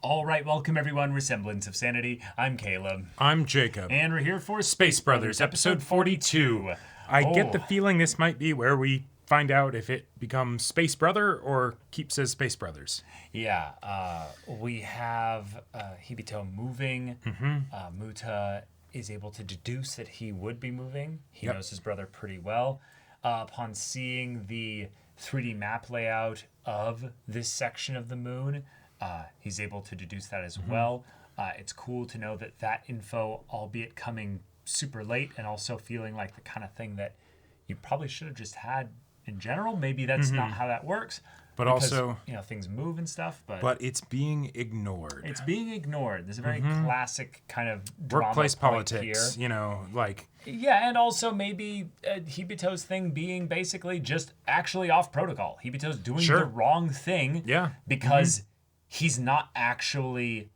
All right, welcome everyone. We're Semblance of Sanity. I'm Caleb. I'm Jacob. And we're here for Space Brothers, episode 42. I get the feeling this might be where we find out if it becomes Space Brother or keeps as Space Brothers. Yeah, we have Hibito moving. Muta is able to deduce that he would be moving. He knows his brother pretty well. Upon seeing the 3D map layout of this section of the moon, he's able to deduce that as well. It's cool to know that info, albeit coming super late and also feeling like the kind of thing that you probably should have just had in general. Maybe that's not how that works. But because, also, things move and stuff. But it's being ignored. It's being ignored. There's a very classic kind of drama workplace point politics, here. like... Yeah, and also maybe Hibito's thing being basically just actually off protocol. Hibito's doing the wrong thing because he's not actually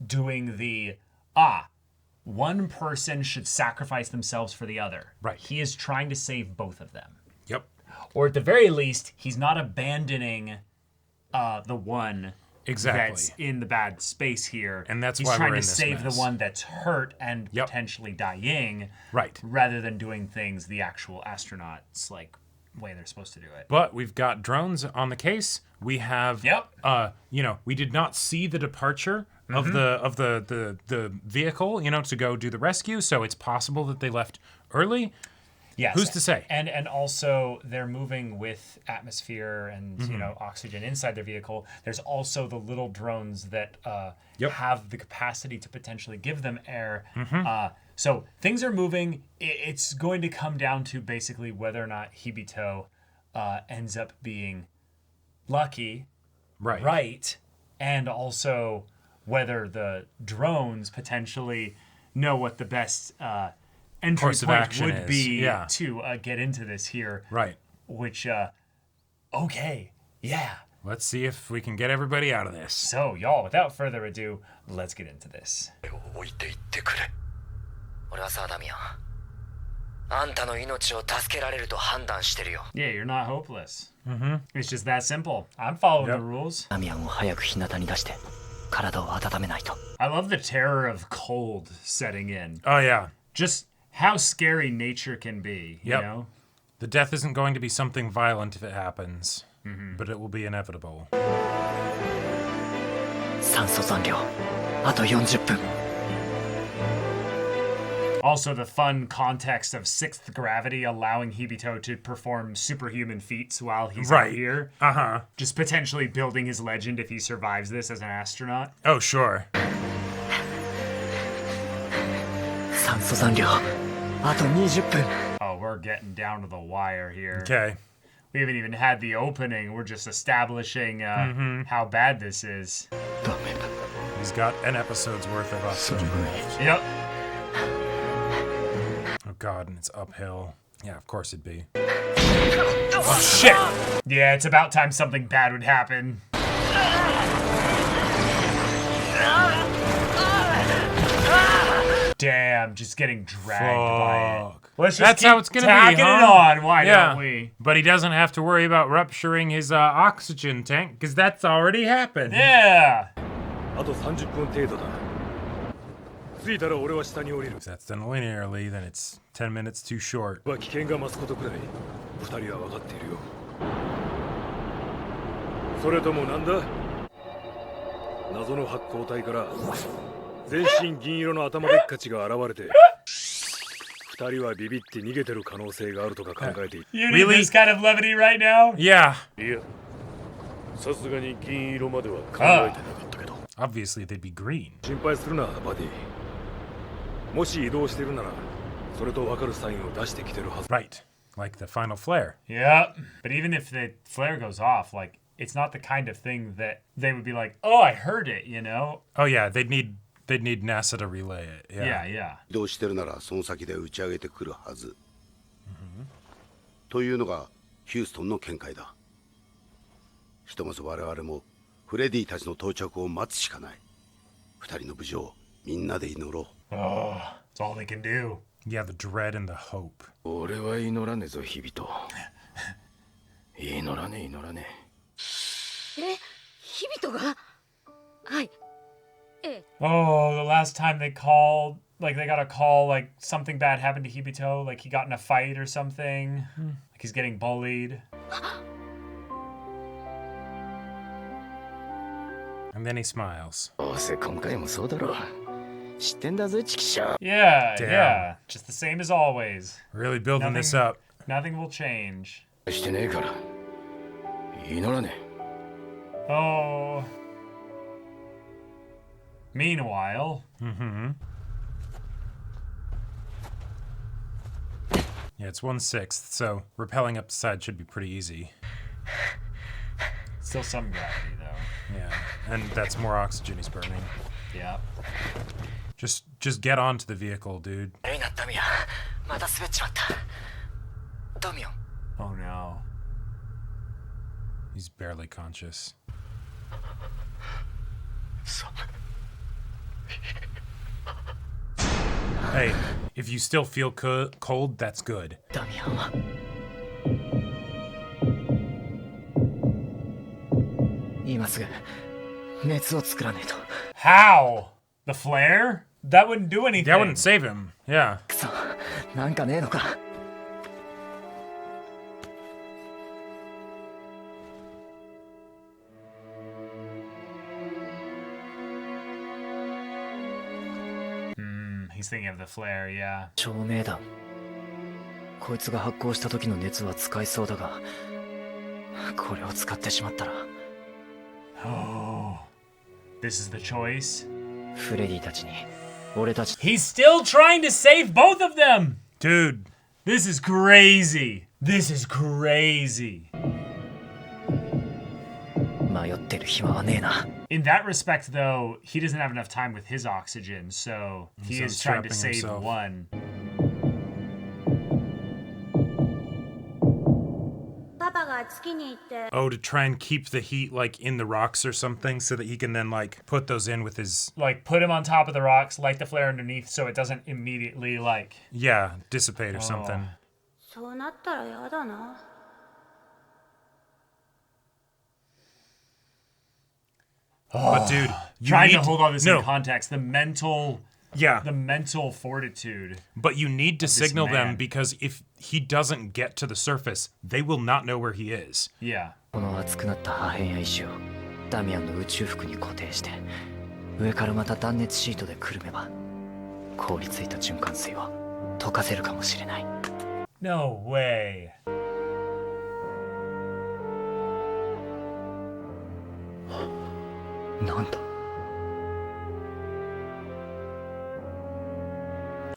doing the, one person should sacrifice themselves for the other. Right. He is trying to save both of them. Yep. Or at the very least, he's not abandoning the one that's in the bad space here. And that's he's why trying we're to in this save mess. the one that's hurt and potentially dying. Right. Rather than doing things the actual astronauts way they're supposed to do it. But we've got drones on the case. We have we did not see the departure of the vehicle, to go do the rescue, so it's possible that they left early. Yes. Who's to say? And also they're moving with atmosphere and oxygen inside their vehicle. There's also the little drones that have the capacity to potentially give them air. So things are moving. It's going to come down to basically whether or not Hibito ends up being lucky, right, and also whether the drones potentially know what the best entry point would be to get into this here. Right. Which, Let's see if we can get everybody out of this. So, y'all, without further ado, let's get into this. Yeah, you're not hopeless. It's just that simple. I'm following the rules. I love the terror of cold setting in. Oh, yeah. Just how scary nature can be, you know? The death isn't going to be something violent if it happens, but it will be inevitable. Also, the fun context of sixth gravity allowing Hibito to perform superhuman feats while he's out here. Just potentially building his legend if he survives this as an astronaut. Oh, sure. Oh, we're getting down to the wire here. Okay. We haven't even had the opening. We're just establishing how bad this is. He's got an episode's worth of oxygen left. Yep. Oh, God, and it's uphill. Yeah, of course it'd be. Oh, shit! Yeah, it's about time something bad would happen. Damn, just getting dragged by it. Let's just keep how it's gonna be, tacking it on, why don't we? But he doesn't have to worry about rupturing his oxygen tank, because that's already happened. Yeah! If that's done linearly, then it's 10 minutes too short. You need this kind of levity right now? Yeah. Obviously, they'd be green. Right. Like the final flare. Yeah. But even if the flare goes off, it's not the kind of thing that they would be like, oh, I heard it, Oh, yeah. They'd need NASA to relay it. Yeah. 移動してるならその先で打ち上げてくるはず。というのがヒューストンの見解だ。ひとまず我々もフレディたちの到着を待つしかない。二人の無事をみんなで祈ろう。Oh, it's all they can do. Yeah, the dread and the hope. 俺は祈らねえぞ、日々と。祈らねえ。日々とが？はい。Oh, the last time they called, like they got a call, like something bad happened to Hibito, like he got in a fight or something, like he's getting bullied. And then he smiles. Yeah, Damn. yeah, just the same as always. Really building this up. Nothing will change. してねえから祈らね Oh. Meanwhile. Yeah, it's 1/6, so rappelling up the side should be pretty easy. Still some gravity, though. Yeah, and that's more oxygen he's burning. Yeah. Just get onto the vehicle, dude. 悪いなダミアンまた滑っちまったダミアン Oh no. He's barely conscious. Hey, if you still feel cold, that's good. ダミアンは今すぐ熱を作らねえと How? The flare? That wouldn't do anything. That wouldn't save him. Yeah. くそなんかねえのか He's thinking of the flare, yeah. 照明弾こいつが発光した時の熱は使いそうだがこれを使ってしまったら Oh. This is the choice. フレディたちに俺たち He's still trying to save both of them! Dude. This is crazy. This is crazy. 迷ってる暇はねえな In that respect, though, he doesn't have enough time with his oxygen, so he He's is trying to unstrapping save himself. one. Oh, to try and keep the heat, like, in the rocks or something so that he can then, like, put those in with his... Like, put him on top of the rocks, light the flare underneath so it doesn't immediately, like... Yeah, dissipate or something. そうなったらやだな But dude, you Trying need to hold all this no, in context, the mental fortitude. but you need to signal them man. because if he doesn't get to the surface, they will not know where he is. Yeah. この熱くなった破片や石をダミアンの宇宙服に固定して上からまた断熱シートでくるめば凍りついた循環水を溶かせるかもしれない No way.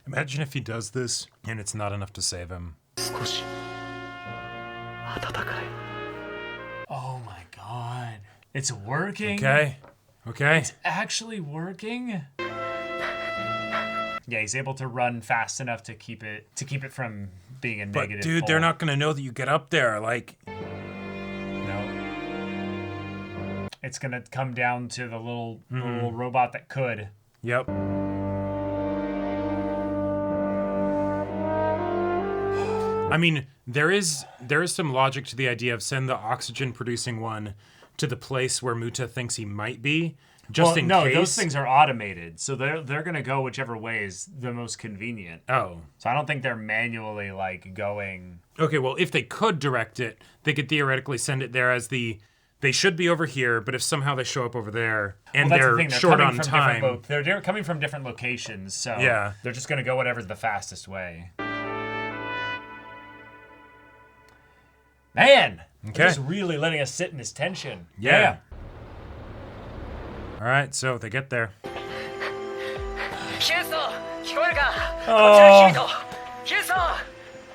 Imagine if he does this and it's not enough to save him. 少し暖かい Oh my god. It's working. Okay. Okay. Actually working. Yeah, he's able to run fast enough to keep it from being a But negative. dude, they're pull. not gonna know that you get up there. Like, No. It's gonna come down to the little robot that could. yep. I mean, there is some logic to the idea of send the oxygen producing one to the place where Muta thinks he might be, just in case. Those things are automated, so they're gonna go whichever way is the most convenient. Oh. So I don't think they're manually like going. Okay, well, if they could direct it, they could theoretically send it there as they should be over here, but if somehow they show up over there and Well, that's they're the thing. They're short coming on from time. different they're coming from different locations, so Yeah. they're just gonna go whatever's the fastest way. Man, Okay. they're just really letting us sit in this tension. Yeah. All right, so they get there. ヒューストン聞こえるか Oh. ヒューストン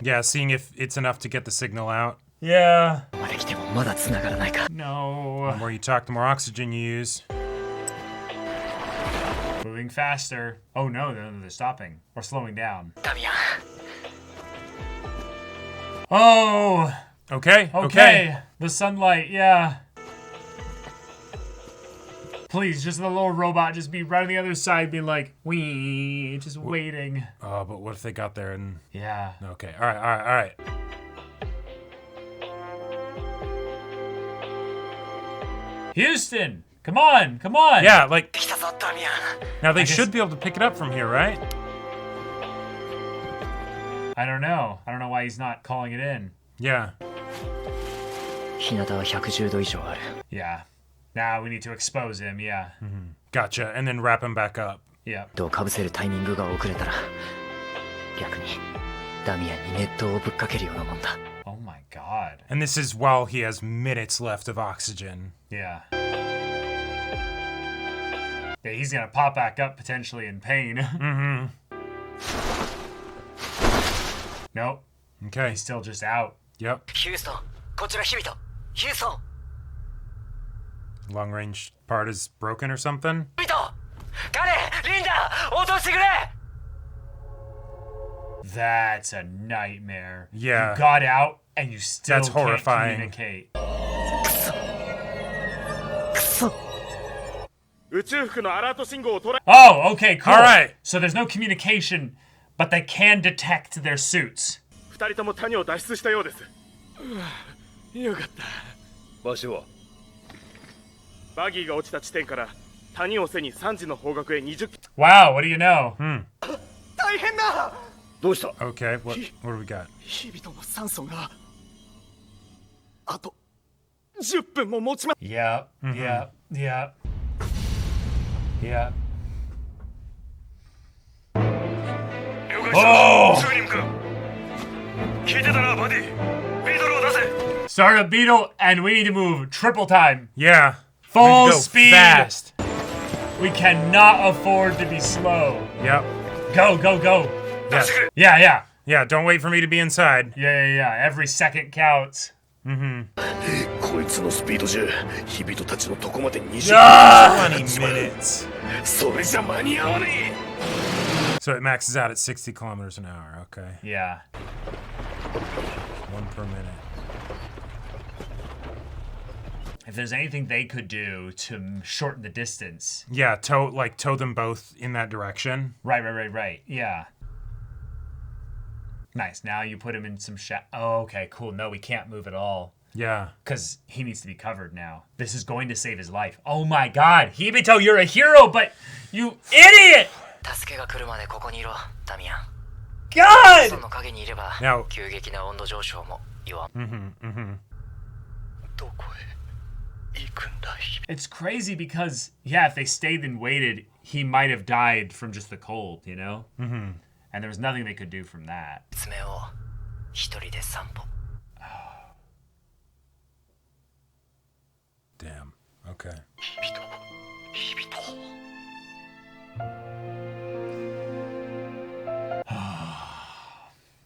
Yeah, seeing if it's enough to get the signal out. Yeah. ここまで来てもまだ繋がらないか No. The more you talk, the more oxygen you use. Moving faster. Oh no, they're stopping or slowing down. ダミアン Oh. Okay. Okay. The sunlight. Yeah. Please, just the little robot just be right on the other side, being like, wee, just waiting. Oh, but what if they got there and... Yeah. Okay, all right. Houston, Come on, come on. Yeah, like... 来たぞダミアン Now they should be able to pick it up from here, right? I don't know. I don't know why he's not calling it in. Yeah. 日向は110度以上ある Yeah. Now we need to expose him, yeah. Gotcha. And then wrap him back up. Yeah. とかぶせるタイミングが遅れたら逆にダミアンに熱湯をぶっかけるようなもんだ Oh my god. And this is while he has minutes left of oxygen. Yeah. Yeah, he's gonna pop back up potentially in pain. Nope. Okay. He's still just out. Yep. ヒューストンこちらヒビトヒューストン Long range part is broken or something. ヒビト彼リンダ応答してくれ That's a nightmare. Yeah. You got out and you still That's can't horrifying. communicate. クソ Oh, okay, cool. All right. So there's no communication, but they can detect their suits. 2人とも谷を脱出したようです。よかった。場所はバギーが落ちた地点から谷を背に3時の方角へ20 Wow, what do you know? 大変だ どうした Okay, what do we got? 日々の酸素があと10分も持ちま Yep, yep, yep. Yep. 了解したすぐに向かう聞いてたなバディビートルを出せ Start a beetle, and we need to move triple time. Yeah. Full We go speed. Fast. We cannot afford to be slow. Yep. Go, go, go. Yeah. Yeah, yeah. Yeah, don't wait for me to be inside. Yeah, yeah, yeah. Every second counts. こいつのスピードじゃヒビトたちのとこまで20 20 minutes. それじゃ間に合わね So it maxes out at 60 kilometers an hour. Okay. Yeah. 1 per minute. If there's anything they could do to shorten the distance. Yeah, tow them both in that direction. Right. Yeah. Nice. Now you put him in some Oh, okay, cool. No, we can't move at all. Yeah. Because he needs to be covered now. This is going to save his life. Oh my god. Hibito, you're a hero, but you idiot! 助けが来るまでここにいろダミアン God! その影にいれば Now- 急激な温度上昇も弱どこへ行くんだヒビ It's crazy because, yeah, if they stayed and waited, he might have died from just the cold, you know? And there was nothing they could do from that. 爪を一人で散歩 Damn. Okay. ヒビト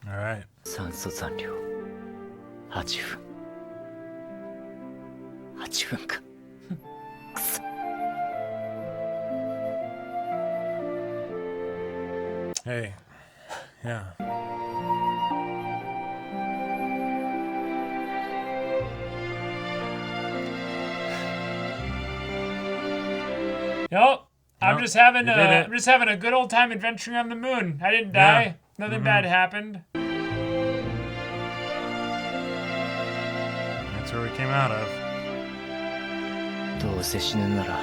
All right. 酸素残量8分8分かくそ Hey. Yeah. Nope. I'm Nope, just having you did it. I'm just having a good old time adventuring on the moon. I didn't die. Nothing bad happened. That's where we came out of. どうせ死ぬんなら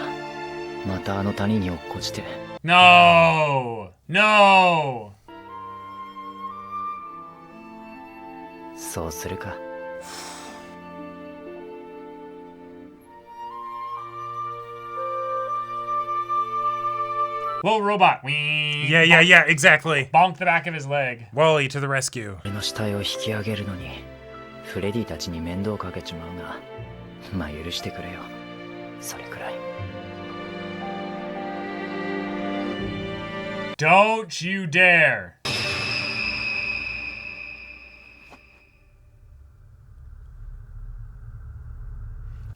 またあの谷に落っこちて No! No! そうするか Little robot. Whee! Yeah, exactly. Bonk the back of his leg. Wally to the rescue. 俺の死体を引き上げるのにフレディたちに面倒かけちまうがまあ許してくれよそれくらい Don't you dare!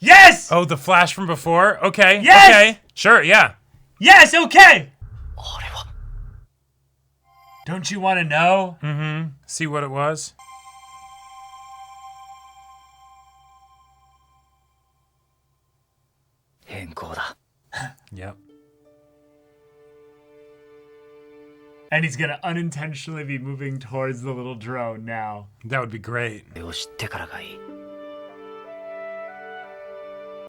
Yes! Oh, the flash from before? Okay. Yes! Okay. Sure, yeah. Yes, okay! 俺は Don't you want to know? See what it was? 変更だ Yep. And he's gonna unintentionally be moving towards the little drone now. That would be great. これを知ってからがいい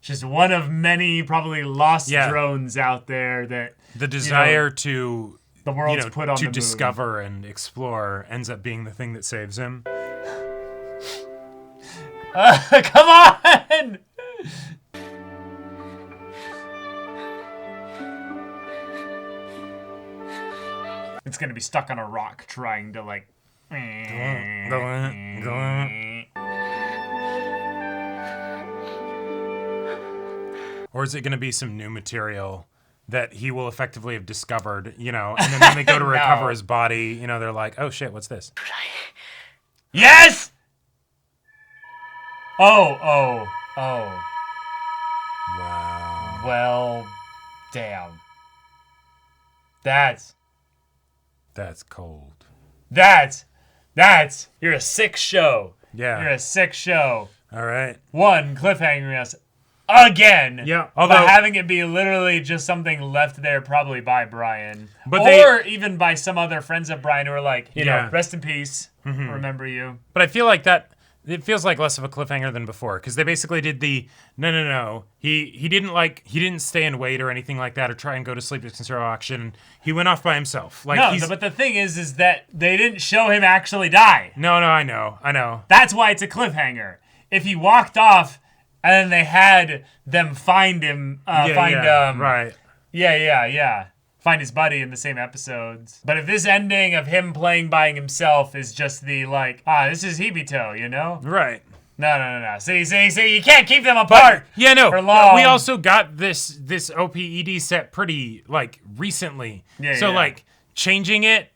Just one of many probably lost drones out there that the desire to the world's put on to the discover and explore ends up being the thing that saves him. Come on! It's gonna be stuck on a rock trying to like. Or is it going to be some new material that he will effectively have discovered, and then when they go to recover his body, they're like, oh shit, what's this? Yes! Oh. Wow. Well, damn. That's cold. You're a sick show. Yeah. You're a sick show. All right. One, cliffhangering us again. Yeah. Although having it be literally just something left there probably by Brian. Even by some other friends of Brian who are like, rest in peace. Remember you. But I feel like it feels like less of a cliffhanger than before, because they basically did the no. He didn't stay and wait or anything like that or try and go to sleep to consider auction. He went off by himself. But the thing is that they didn't show him actually die. No, I know. That's why it's a cliffhanger. If he walked off and then they had them find him, right. Find his buddy in the same episodes. But if this ending of him playing by himself is just the this is Hibito, Right. No. See, you can't keep them apart. For long. We also got this OPED set pretty recently. Changing it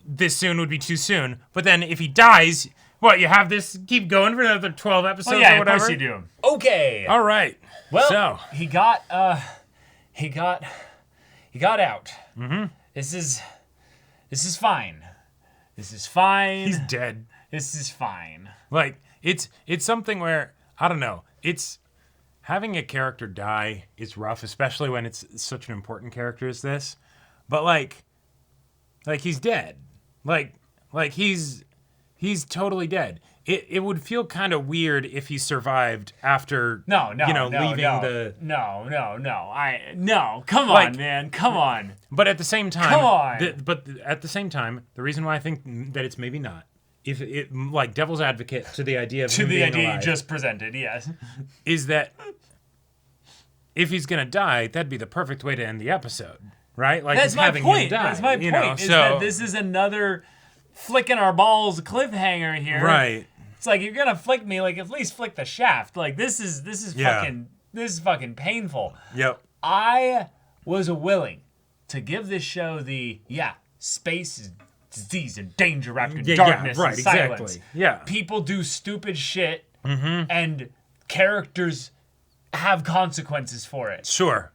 this soon would be too soon. But then if he dies, you have this keep going for another 12 episodes or whatever? Of course you do. Okay. All right. Well, so he got out. Mm-hmm. This is fine. He's dead. This is fine. It's something where, I don't know, it's having a character die is rough, especially when it's such an important character as this. But he's dead. He's totally dead. It would feel kind of weird if he survived after leaving the... No. Come on, man. Come on. But at the same time... Come on. The reason why I think that it's maybe not, if it devil's advocate to the idea of to him the being idea alive, you just presented, yes, is that if he's gonna die, that'd be the perfect way to end the episode, right? That's my point. That's my point. So this is another flicking our balls cliffhanger here, right? It's like, you're gonna flick me, at least flick the shaft. This is fucking painful. Yep. I was willing to give this show the space is disease and danger wrapped in darkness and silence. Exactly. Yeah. People do stupid shit, and characters have consequences for it. Sure.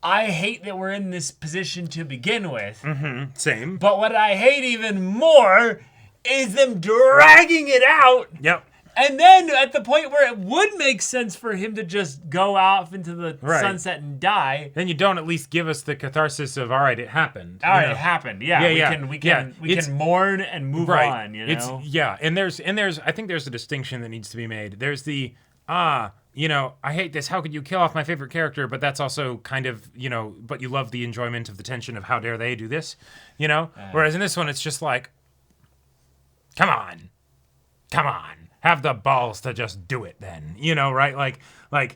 I hate that we're in this position to begin with. Same. But what I hate even more is them dragging it out. Yep. And then at the point where it would make sense for him to just go off into the sunset and die. Then you don't at least give us the catharsis of, all right, it happened. All right, it happened. Yeah, we can mourn and move on, And there's I think there's a distinction that needs to be made. There's the I hate this. How could you kill off my favorite character? But that's also kind of, but you love the enjoyment of the tension of how dare they do this, Whereas in this one, it's just like, come on. Have the balls to just do it then, right? I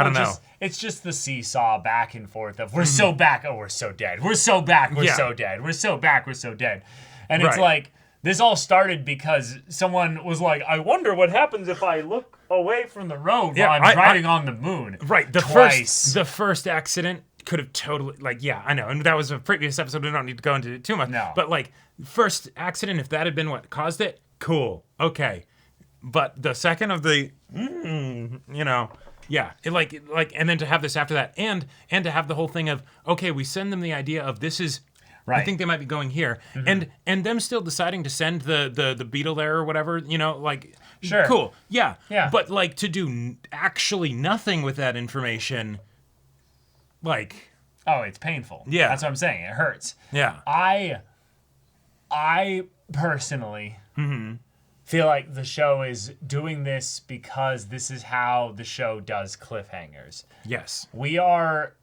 don't know. It's just the seesaw back and forth of, we're so back, we're so dead. We're so back, we're so dead. We're so back, we're so dead. And it's like, this all started because someone was like, I wonder what happens if I look away from the road while I'm driving on the moon. Right. The first accident could have totally, I know. And that was a previous episode. We don't need to go into it too much. No. But first accident, if that had been what caused it, cool. Okay. But the second of the, and then to have this after that, and to have the whole thing of, okay, we send them the idea of this is, right. I think they might be going here, and them still deciding to send the beetle there or whatever, sure, cool, yeah. But to do actually nothing with that information, it's painful. Yeah, that's what I'm saying. It hurts. Yeah, I personally feel like the show is doing this because this is how the show does cliffhangers. Yes. We are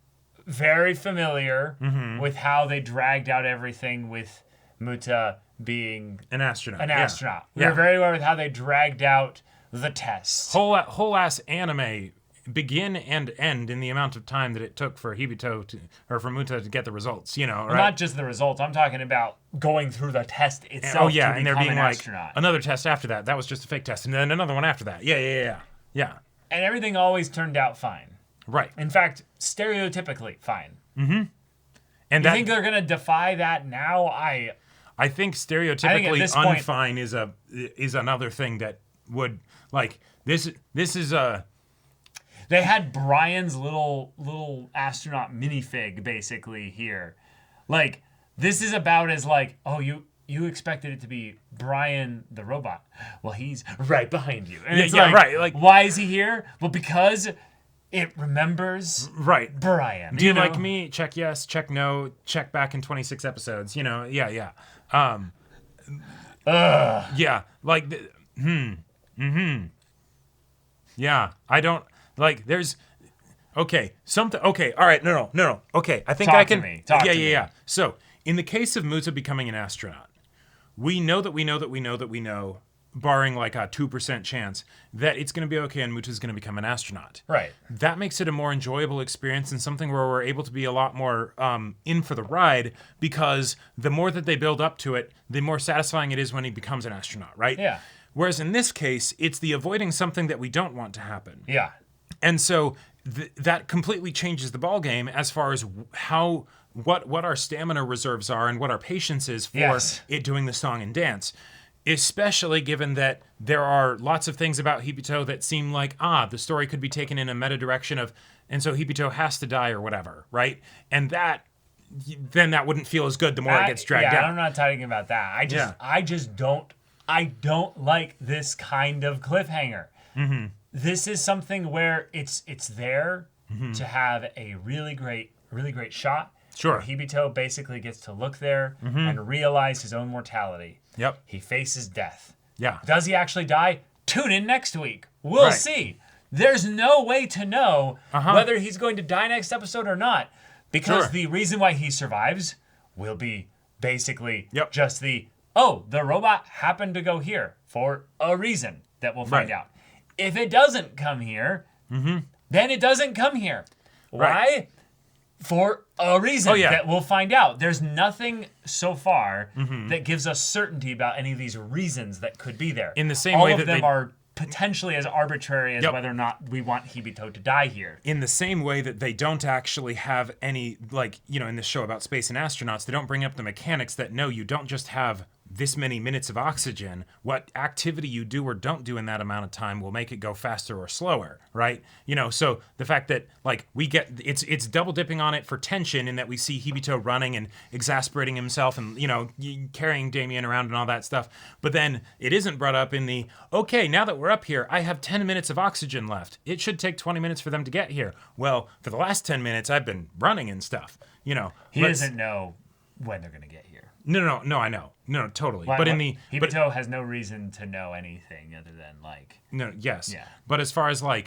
very familiar with how they dragged out everything with Muta being An astronaut. Yeah. Yeah. We're very aware with how they dragged out the tests. Whole ass anime begin and end in the amount of time that it took for Hibito for Muta to get the results, right? Well, not just the results. I'm talking about going through the test itself. To and there become being an like astronaut. another test after that. That was just a fake test, and then another one after that. Yeah. And everything always turned out fine. Right. In fact, stereotypically fine. And You think they're gonna defy that now? I think at stereotypically this point- unfine is another thing that would like this is a. They had Brian's little astronaut minifig basically here. Like, this is about as like, oh, you expected it to be Brian the robot. Well, he's right behind you. And it's like, right. Like, why is he here? Well, because it remembers right. Brian. Do you like me? Check yes, check no, check back in 26 episodes. Yeah. Yeah, like Yeah, I don't like there's okay, something okay, all right, no. Okay, I think Talk I to can me. Talk to me. Yeah. So, in the case of Muta becoming an astronaut, we know, barring like a 2% chance, that it's going to be okay and Muta's going to become an astronaut. Right. That makes it a more enjoyable experience and something where we're able to be a lot more in for the ride, because the more that they build up to it, the more satisfying it is when he becomes an astronaut, right? Yeah. Whereas in this case, it's the avoiding something that we don't want to happen. Yeah. And so that completely changes the ballgame as far as what our stamina reserves are and what our patience is for it doing the song and dance. Especially given that there are lots of things about Hibito that seem like, the story could be taken in a meta direction of, and so Hibito has to die or whatever, right? And then that wouldn't feel as good the more it gets dragged out. I'm not talking about that. I don't like this kind of cliffhanger. Mm-hmm. This is something where it's there to have a really great shot. Sure. Where Hibito basically gets to look there and realize his own mortality. Yep. He faces death. Yeah. Does he actually die? Tune in next week. We'll see. There's no way to know whether he's going to die next episode or not, because the reason why he survives will be basically just the robot happened to go here for a reason that we'll find out. If it doesn't come here, then it doesn't come here. Why? For a reason that we'll find out. There's nothing so far that gives us certainty about any of these reasons that could be there. In the same All way of that them are potentially as arbitrary as whether or not we want Hibito to die here. In the same way that they don't actually have any, in this show about space and astronauts, they don't bring up the mechanics that, no, you don't just have this many minutes of oxygen. What activity you do or don't do in that amount of time will make it go faster or slower, right? So the fact that we get it's double dipping on it for tension in that we see Hibito running and exasperating himself and carrying Damien around and all that stuff, but then it isn't brought up in the now that we're up here, I have 10 minutes of oxygen left. It should take 20 minutes for them to get here. Well, for the last 10 minutes I've been running and stuff. He doesn't know when they're going to get here. No, I know. No, totally. Hibito has no reason to know anything other than No, yes. Yeah. But as far as no,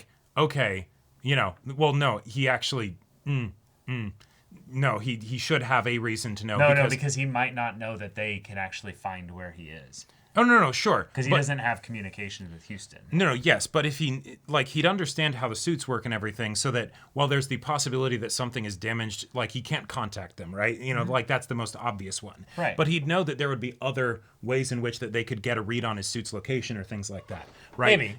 he actually no, he should have a reason to know. Because he might not know that they can actually find where he is. Oh, no, sure. Because he doesn't have communications with Houston. No, yes, but if he'd understand how the suits work and everything, so that while there's the possibility that something is damaged, he can't contact them, right? That's the most obvious one. Right. But he'd know that there would be other ways in which that they could get a read on his suit's location or things like that, right? Maybe,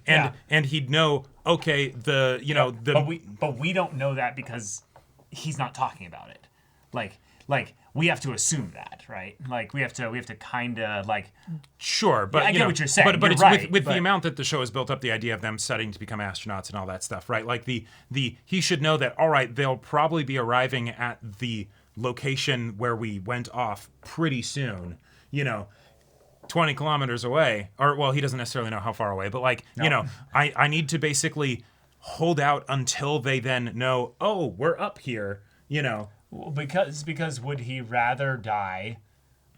and he'd know, okay, But we don't know that because he's not talking about it. We have to assume that, right? We have to kind of Sure, but I get what you're saying. But you're it's right, with the amount that the show has built up the idea of them studying to become astronauts and all that stuff, right? He should know that, all right, they'll probably be arriving at the location where we went off pretty soon, 20 kilometers away, or he doesn't necessarily know how far away, but I need to basically hold out until they then know, oh, we're up here, Because would he rather die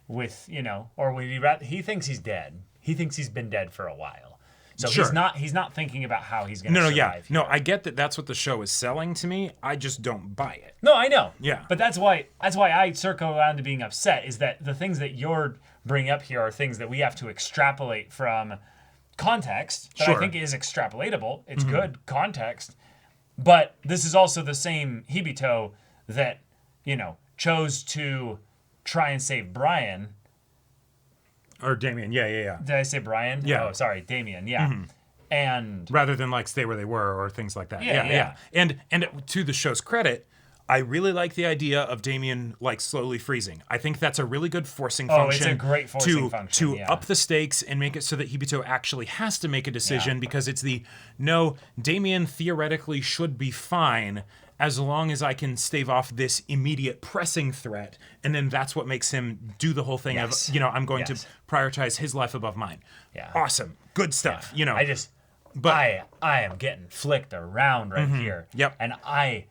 with, or would he rather, he thinks he's dead. he thinks he's been dead for a while. So Sure. he's not thinking about how he's going to No, survive. yeah. No, I get that that's what the show is selling to me. I just don't buy it. No, I know. Yeah. But that's why I circle around to being upset, is that the things that you're bringing up here are things that we have to extrapolate from context that I Sure. think is extrapolatable. It's good context. But this is also the same Hibito that, chose to try and save Brian. Or Damien, yeah. Did I say Brian? Yeah. Oh, sorry, Damien, yeah. And Rather than like stay where they were or things like that. Yeah. And to the show's credit, I really like the idea of Damien like slowly freezing. I think that's a really good forcing function. it's a great forcing function, to yeah. up the stakes and make it so that Hibito actually has to make a decision, because it's Damien theoretically should be fine as long as I can stave off this immediate pressing threat, and then that's what makes him do the whole thing Yes. of, I'm going Yes. to prioritize his life above mine. Yeah. Awesome. Good stuff. I am getting flicked around right here. Yep. And I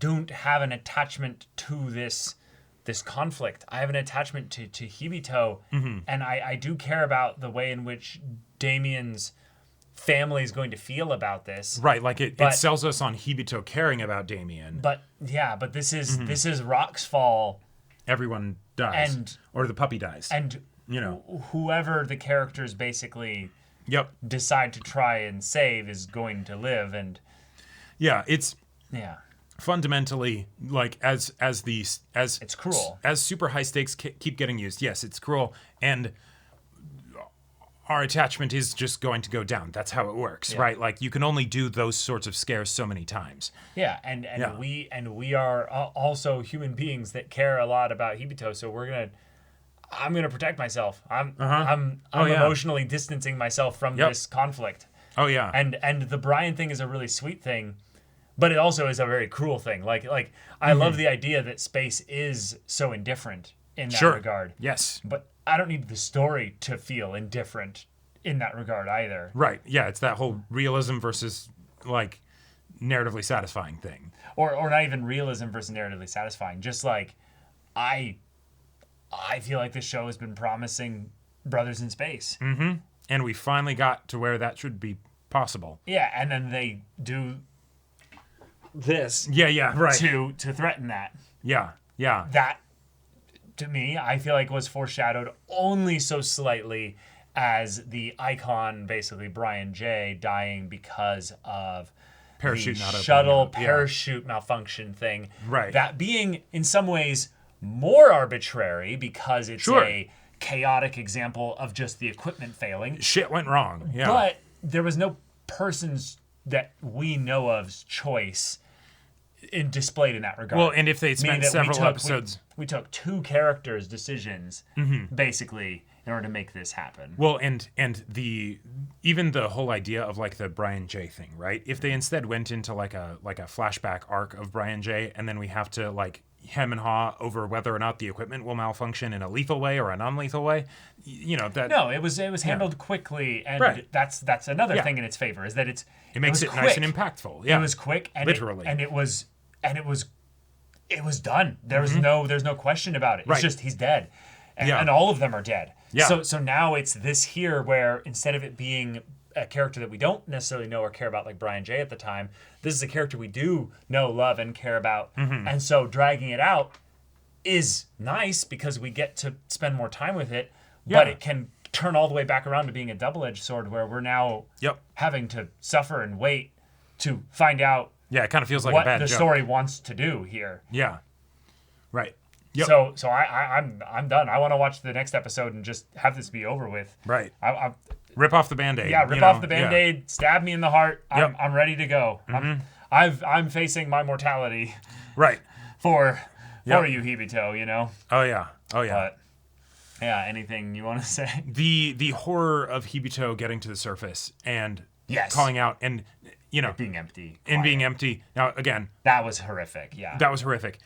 don't have an attachment to this conflict. I have an attachment to Hibito, and I do care about the way in which Damien's family is going to feel about this. Right, like it sells us on Hibito caring about Damien. But this is Rock's fall, Everyone dies. Or the puppy dies. and whoever the characters basically Yep. decide to try and save is going to live. And Yeah, it's yeah, fundamentally like as it's cruel. as super high stakes keep getting used. Yes, it's cruel, and our attachment is just going to go down. That's how it works, right? Like you can only do those sorts of scares so many times. Yeah, and we are also human beings that care a lot about Hibito, so I'm gonna protect myself. I'm emotionally distancing myself from this conflict. Oh yeah. And the Brian thing is a really sweet thing, but it also is a very cruel thing. Like I love the idea that space is so indifferent in that regard. Yes. But I don't need the story to feel indifferent in that regard either. Right. Yeah, it's that whole realism versus like narratively satisfying thing. Or not even realism versus narratively satisfying. Just like I feel like this show has been promising brothers in space. Mm-hmm. And we finally got to where that should be possible. Yeah, and then they do this. Yeah, right. To threaten that. Yeah. That, to me, I feel like was foreshadowed only so slightly as the icon, basically Brian J, dying because of Parachute the not opening shuttle up, yeah. parachute malfunction thing. Right. That being, in some ways, more arbitrary because it's a chaotic example of just the equipment failing. Shit went wrong. Yeah. But there was no person's that we know of's choice displayed in that regard. Well, and if they spent Meaning that several episodes... We took two characters' decisions, basically, in order to make this happen. Well, and even the whole idea of like the Brian J thing, right? If they instead went into like a flashback arc of Brian J, and then we have to like hem and haw over whether or not the equipment will malfunction in a lethal way or a non-lethal way, that. No, it was handled quickly, and that's another thing in its favor, is that it makes it nice and impactful. Yeah, it was quick, and literally, it was done. There's no question about it. It's just he's dead, and all of them are dead. Yeah. So now it's this here where instead of it being a character that we don't necessarily know or care about like Brian J at the time, this is a character we do know, love, and care about. And so dragging it out is nice because we get to spend more time with it, but it can turn all the way back around to being a double-edged sword where we're now having to suffer and wait to find out it kind of feels like what a bad the joke. story wants to do here. Yeah. Right. Yep. So I'm done. I want to watch the next episode and just have this be over with. Right. I rip off the Band-Aid. Yeah, rip off the Band-Aid, stab me in the heart. I'm ready to go. I'm facing my mortality. Right. For you, Hibito, Oh yeah. But yeah, anything you want to say? The horror of Hibito getting to the surface and calling out and being empty. And being empty. Now again, that was horrific. Yeah. That was horrific.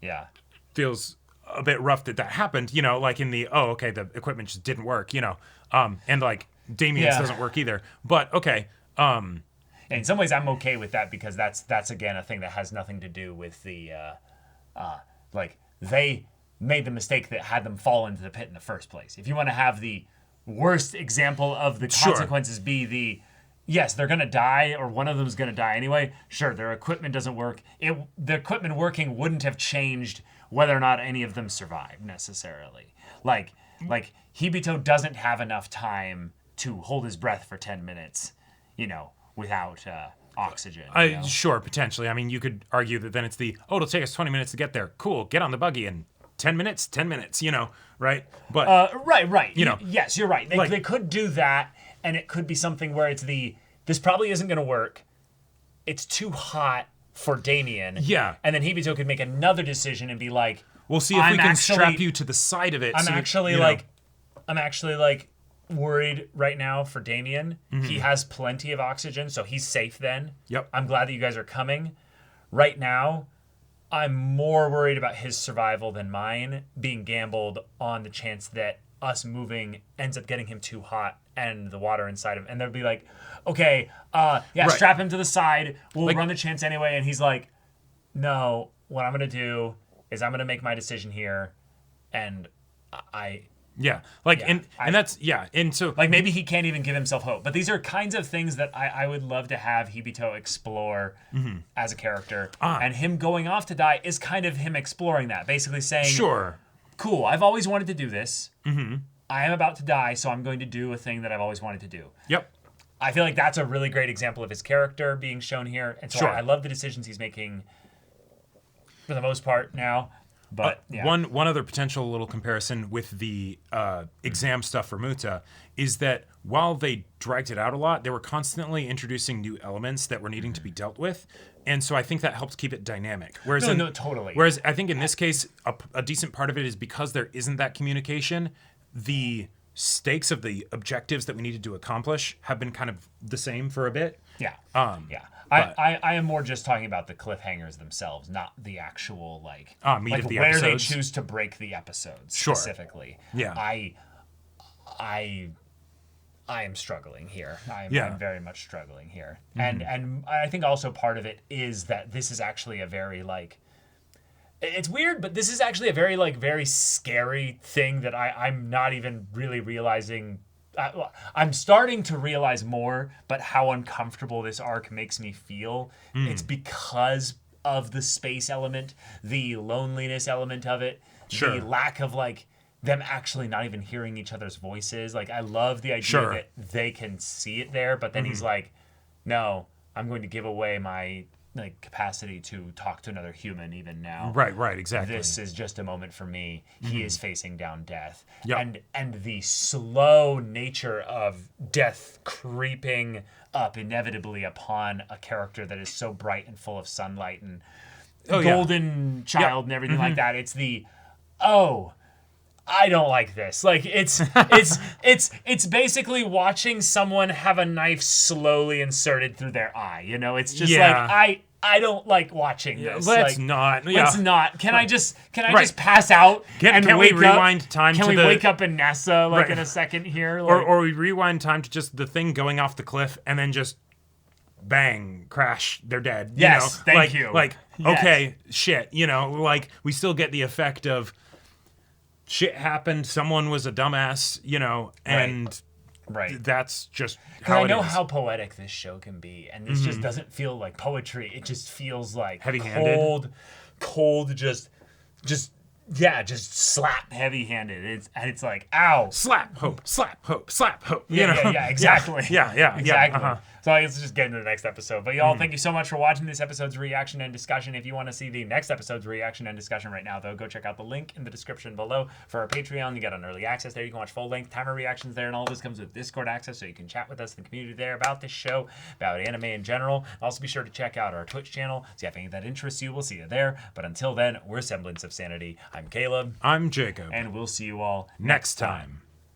Yeah. Feels a bit rough that happened, like in the the equipment just didn't work, and like Damien's doesn't work either. But okay. In some ways I'm okay with that because that's again a thing that has nothing to do with the like they made the mistake that had them fall into the pit in the first place. If you want to have the worst example of the Sure. consequences be yes, they're going to die, or one of them's going to die anyway. Sure, their equipment doesn't work. The equipment working wouldn't have changed whether or not any of them survive necessarily. Like Hibito doesn't have enough time to hold his breath for 10 minutes, without oxygen. Sure, potentially. I mean, you could argue that then it's it'll take us 20 minutes to get there. Cool, get on the buggy in 10 minutes, right? But right. Yes, you're right. They could do that, and it could be something where it's this probably isn't going to work. It's too hot for Damien. Yeah. And then Hibito could make another decision and be like, we'll see if we can strap you to the side of it. I'm actually worried right now for Damien. Mm-hmm. He has plenty of oxygen, so he's safe then. Yep. I'm glad that you guys are coming. Right now, I'm more worried about his survival than mine being gambled on the chance that us moving ends up getting him too hot and the water inside him. And they'll be like, okay, right. Strap him to the side. We'll run the chance anyway. And he's like, no, what I'm going to do is I'm going to make my decision here. And and so maybe he can't even give himself hope. But these are kinds of things that I would love to have Hibito explore as a character. And him going off to die is kind of him exploring that, basically saying, sure, cool, I've always wanted to do this. I am about to die, so I'm going to do a thing that I've always wanted to do. Yep. I feel like that's a really great example of his character being shown here. And so sure. I love the decisions he's making for the most part now. But one other potential little comparison with the exam stuff for Muta is that while they dragged it out a lot, they were constantly introducing new elements that were needing to be dealt with. And so I think that helps keep it dynamic. Whereas totally. Whereas I think in this case, a decent part of it is because there isn't that communication, the stakes of the objectives that we needed to accomplish have been kind of the same for a bit. Yeah. Yeah. I am more just talking about the cliffhangers themselves, not the actual meat of the where episodes. they choose to break the episodes Sure. specifically. Yeah. I am struggling here. I'm very much struggling here. And I think also part of it is that this is actually a very it's weird, but this is actually a very very scary thing that I'm not even really realizing. I'm starting to realize more, but how uncomfortable this arc makes me feel. It's because of the space element, the loneliness element of it, sure. the lack of them actually not even hearing each other's voices. I love the idea that they can see it there, but then he's like, no, I'm going to give away my capacity to talk to another human even now. Right, exactly. This is just a moment for me. He is facing down death. Yep. And the slow nature of death creeping up inevitably upon a character that is so bright and full of sunlight and golden child and everything like that. It's I don't like this. It's basically watching someone have a knife slowly inserted through their eye. It's just I don't like watching this. Let's not. Let's not. Can I just pass out and can wake we rewind up? time Can to we the wake up in NASA in a second here? Or we rewind time to just the thing going off the cliff and then just bang, crash, they're dead. Yes, thank you. Okay, shit, we still get the effect of shit happened, someone was a dumbass, and that's just how it is. I know how poetic this show can be, and this just doesn't feel like poetry. It just feels like heavy-handed, cold, just slap heavy-handed. It's like, ow, slap hope, slap hope, slap hope. Yeah, exactly. Yeah, exactly. Uh-huh. So let's just get into the next episode. But y'all, thank you so much for watching this episode's reaction and discussion. If you want to see the next episode's reaction and discussion right now, though, go check out the link in the description below for our Patreon. You get an early access there. You can watch full-length timer reactions there, and all this comes with Discord access, so you can chat with us in the community there about this show, about anime in general. Also, be sure to check out our Twitch channel. So if any of that interests you, we'll see you there. But until then, we're Semblance of Sanity. I'm Caleb. I'm Jacob. And we'll see you all next time.